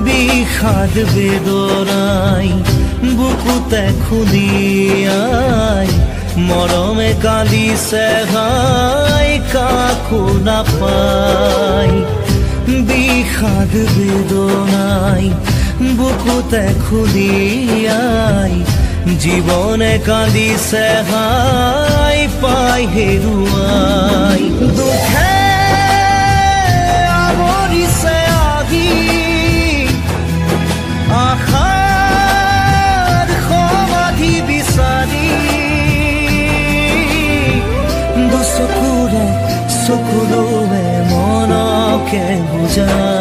বিষাদ বেদনাই বুকুতে খুলিয়াই মৰমে কান্দিছে হাই কাকো নাপাই। বিষাদ বেদনাই বুকুতে খুলিয়াই জীবনে কান্দিছে হাই পাই হেৰুৱাই। দুখে আৱৰিছে আহি আশাৰ সমাধি বিচাৰি দুচকুৰে চকুলোৱে মনকে বুজাই।